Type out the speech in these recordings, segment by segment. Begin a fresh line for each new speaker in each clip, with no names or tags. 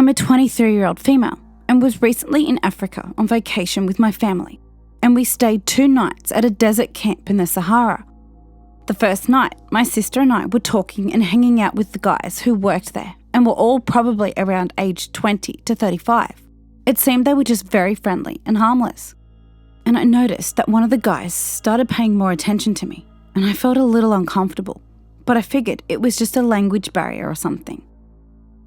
I'm a 23-year-old female and was recently in Africa on vacation with my family, and we stayed 2 nights at a desert camp in the Sahara. The first night, my sister and I were talking and hanging out with the guys who worked there and were all probably around age 20 to 35. It seemed they were just very friendly and harmless. And I noticed that one of the guys started paying more attention to me, and I felt a little uncomfortable, but I figured it was just a language barrier or something.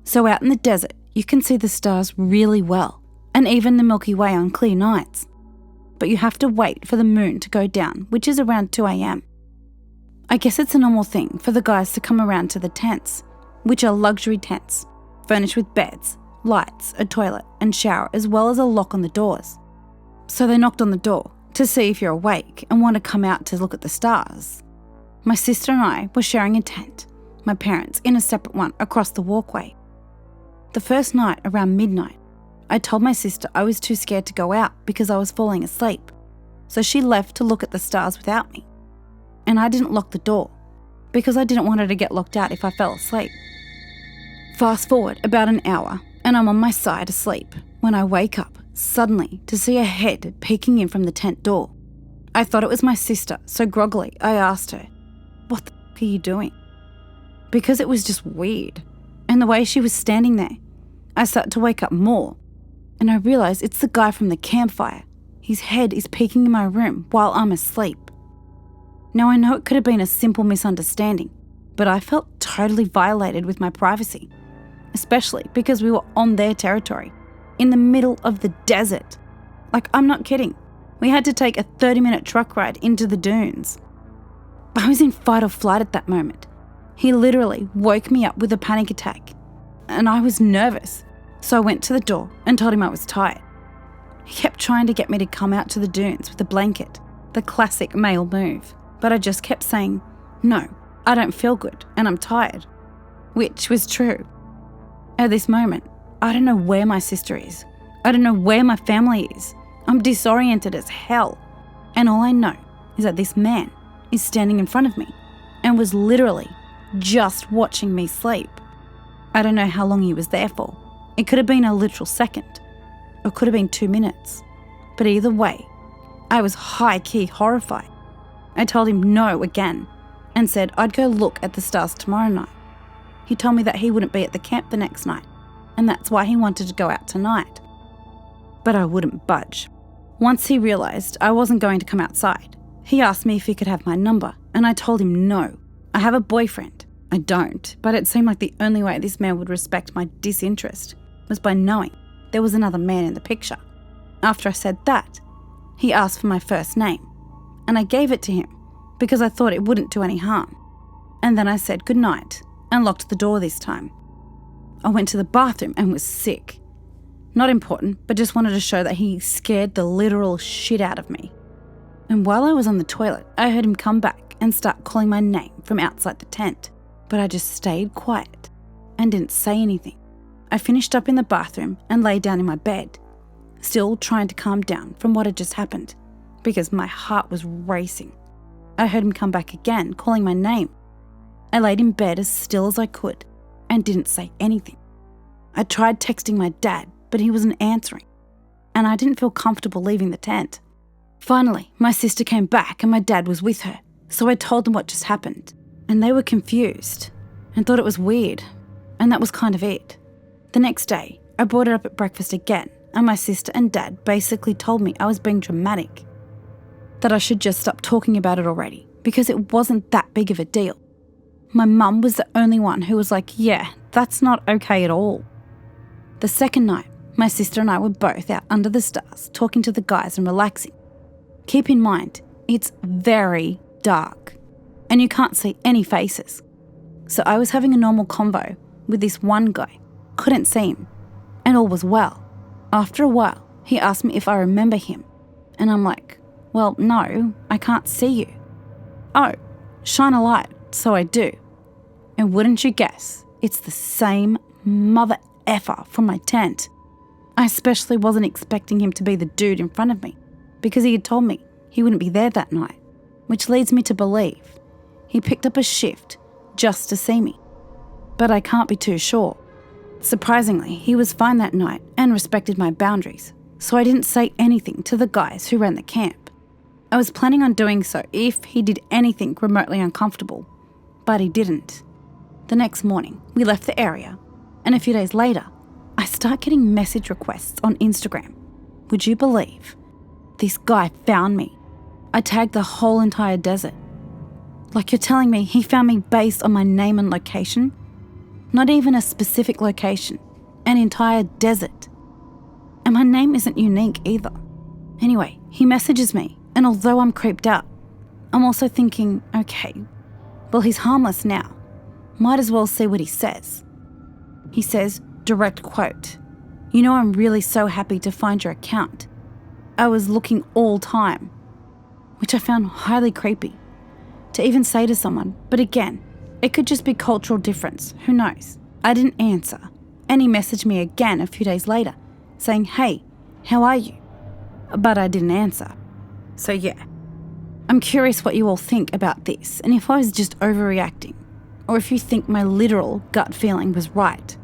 So out in the desert, you can see the stars really well, and even the Milky Way on clear nights. But you have to wait for the moon to go down, which is around 2 a.m. I guess it's a normal thing for the guys to come around to the tents, which are luxury tents, furnished with beds, lights, a toilet and shower, as well as a lock on the doors. So they knocked on the door to see if you're awake and want to come out to look at the stars. My sister and I were sharing a tent, my parents in a separate one across the walkway. The first night around midnight, I told my sister I was too scared to go out because I was falling asleep, so she left to look at the stars without me. And I didn't lock the door because I didn't want her to get locked out if I fell asleep. Fast forward about an hour and I'm on my side asleep when I wake up suddenly to see a head peeking in from the tent door. I thought it was my sister, so groggily I asked her, "What the f*** are you doing?" Because it was just weird, and the way she was standing there, I started to wake up more, and I realised it's the guy from the campfire. His head is peeking in my room while I'm asleep. Now I know it could have been a simple misunderstanding, but I felt totally violated with my privacy, especially because we were on their territory, in the middle of the desert. Like, I'm not kidding. We had to take a 30-minute truck ride into the dunes. I was in fight or flight at that moment. He literally woke me up with a panic attack, and I was nervous, so I went to the door and told him I was tired. He kept trying to get me to come out to the dunes with a blanket, the classic male move, but I just kept saying, "No, I don't feel good and I'm tired," which was true. At this moment, I don't know where my sister is. I don't know where my family is. I'm disoriented as hell. And all I know is that this man is standing in front of me and was literally just watching me sleep. I don't know how long he was there for. It could have been a literal second, or it could have been 2 minutes. But either way, I was high-key horrified. I told him no again and said I'd go look at the stars tomorrow night. He told me that he wouldn't be at the camp the next night, and that's why he wanted to go out tonight. But I wouldn't budge. Once he realised I wasn't going to come outside, he asked me if he could have my number, and I told him no. I have a boyfriend. I don't, but it seemed like the only way this man would respect my disinterest was by knowing there was another man in the picture. After I said that, he asked for my first name, and I gave it to him because I thought it wouldn't do any harm. And then I said goodnight and locked the door this time. I went to the bathroom and was sick. Not important, but just wanted to show that he scared the literal shit out of me. And while I was on the toilet, I heard him come back and start calling my name from outside the tent, but I just stayed quiet and didn't say anything. I finished up in the bathroom and lay down in my bed, still trying to calm down from what had just happened, because my heart was racing. I heard him come back again, calling my name. I laid in bed as still as I could and didn't say anything. I tried texting my dad, but he wasn't answering, and I didn't feel comfortable leaving the tent. Finally, my sister came back and my dad was with her, so I told them what just happened, and they were confused and thought it was weird, and that was kind of it. The next day, I brought it up at breakfast again, and my sister and dad basically told me I was being dramatic, that I should just stop talking about it already because it wasn't that big of a deal. My mum was the only one who was like, yeah, that's not okay at all. The second night, my sister and I were both out under the stars talking to the guys and relaxing. Keep in mind, it's very dark and you can't see any faces. So I was having a normal convo with this one guy, couldn't see him, and all was well. After a while, he asked me if I remember him, and I'm like, well, no, I can't see you. Oh, shine a light, so I do. And wouldn't you guess, it's the same mother effer from my tent. I especially wasn't expecting him to be the dude in front of me because he had told me he wouldn't be there that night, which leads me to believe he picked up a shift just to see me. But I can't be too sure. Surprisingly, he was fine that night and respected my boundaries, so I didn't say anything to the guys who ran the camp. I was planning on doing so if he did anything remotely uncomfortable, but he didn't. The next morning, we left the area, and a few days later, I start getting message requests on Instagram. Would you believe? This guy found me. I tagged the whole entire desert. Like, you're telling me he found me based on my name and location? Not even a specific location, an entire desert. And my name isn't unique either. Anyway, he messages me, and although I'm creeped out, I'm also thinking, okay, well, he's harmless now. Might as well see what he says. He says, direct quote, "You know, I'm really so happy to find your account. I was looking all time," which I found highly creepy to even say to someone, but again, it could just be cultural difference, who knows. I didn't answer, and he messaged me again a few days later, saying, "Hey, how are you?" But I didn't answer. So yeah, I'm curious what you all think about this, and if I was just overreacting, or if you think my literal gut feeling was right.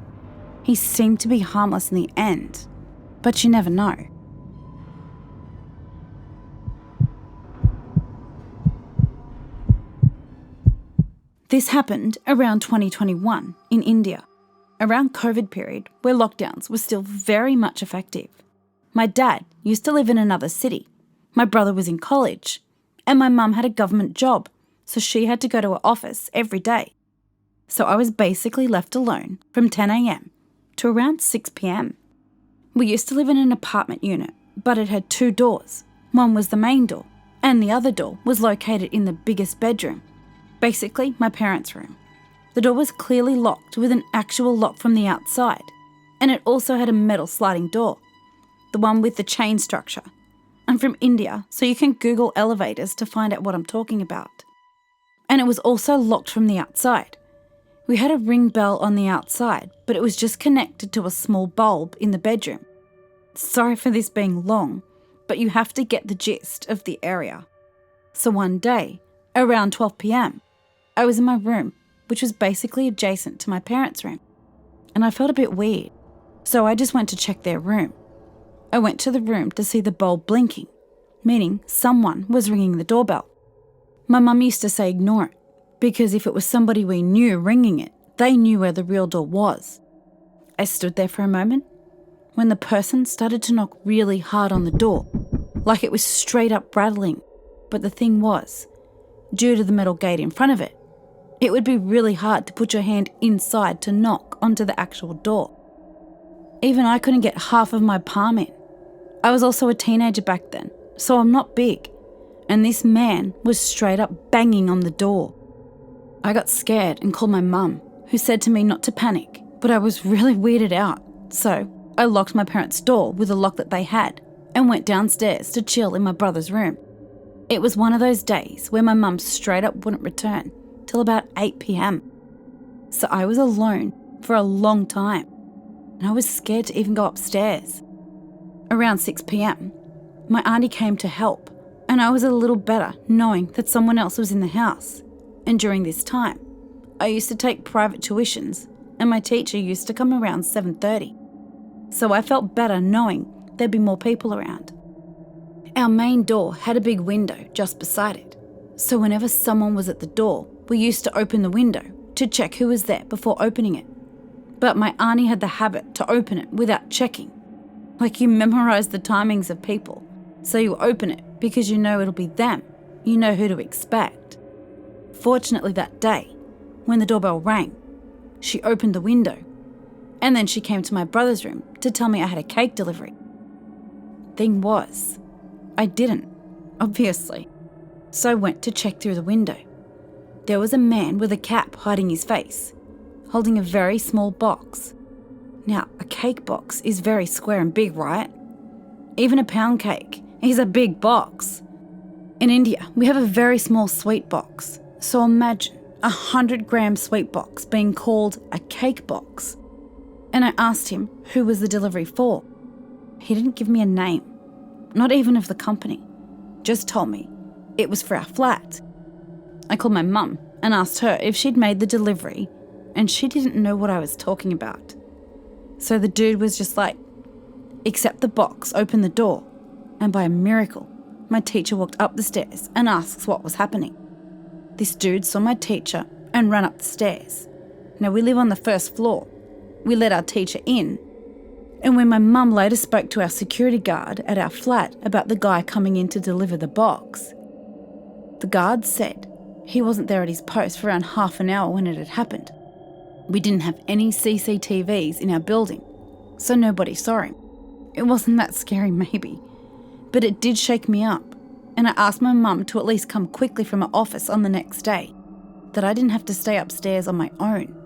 He seemed to be harmless in the end, but you never know. This happened around 2021 in India, around COVID period where lockdowns were still very much effective. My dad used to live in another city, my brother was in college, and my mum had a government job, so she had to go to her office every day. So I was basically left alone from 10 a.m. to around 6 p.m. We used to live in an apartment unit, but it had 2 doors. One was the main door, and the other door was located in the biggest bedroom. Basically, my parents' room. The door was clearly locked with an actual lock from the outside, and it also had a metal sliding door, the one with the chain structure. I'm from India, so you can Google elevators to find out what I'm talking about. And it was also locked from the outside. We had a ring bell on the outside, but it was just connected to a small bulb in the bedroom. Sorry for this being long, but you have to get the gist of the area. So one day, around 12 p.m, I was in my room, which was basically adjacent to my parents' room, and I felt a bit weird, so I just went to check their room. I went to the room to see the bulb blinking, meaning someone was ringing the doorbell. My mum used to say ignore it, because if it was somebody we knew ringing it, they knew where the real door was. I stood there for a moment when the person started to knock really hard on the door, like it was straight up rattling, but the thing was, due to the metal gate in front of it, it would be really hard to put your hand inside to knock onto the actual door. Even I couldn't get half of my palm in. I was also a teenager back then, so I'm not big, and this man was straight up banging on the door. I got scared and called my mum, who said to me not to panic, but I was really weirded out, so I locked my parents' door with a lock that they had and went downstairs to chill in my brother's room. It was one of those days where my mum straight up wouldn't return till about 8 p.m. So I was alone for a long time, and I was scared to even go upstairs. Around 6 p.m, my auntie came to help, and I was a little better knowing that someone else was in the house. And during this time, I used to take private tuitions, and my teacher used to come around 7:30. So I felt better knowing there'd be more people around. Our main door had a big window just beside it, so whenever someone was at the door, we used to open the window to check who was there before opening it. But my auntie had the habit to open it without checking. Like, you memorize the timings of people, so you open it because you know it'll be them, you know who to expect. Fortunately that day, when the doorbell rang, she opened the window, and then she came to my brother's room to tell me I had a cake delivery. Thing was, I didn't, obviously, so I went to check through the window. There was a man with a cap hiding his face, holding a very small box. Now, a cake box is very square and big, right? Even a pound cake is a big box. In India, we have a very small sweet box, so imagine a 100-gram sweet box being called a cake box. And I asked him who was the delivery for. He didn't give me a name, not even of the company, just told me it was for our flat. I called my mum and asked her if she'd made the delivery, and she didn't know what I was talking about. So the dude was just like, accept the box, open the door. And by a miracle, my teacher walked up the stairs and asks what was happening. This dude saw my teacher and ran up the stairs. Now we live on the first floor. We let our teacher in. And when my mum later spoke to our security guard at our flat about the guy coming in to deliver the box, the guard said he wasn't there at his post for around half an hour when it had happened. We didn't have any CCTVs in our building, so nobody saw him. It wasn't that scary maybe, but it did shake me up, and I asked my mum to at least come quickly from her office on the next day, that I didn't have to stay upstairs on my own.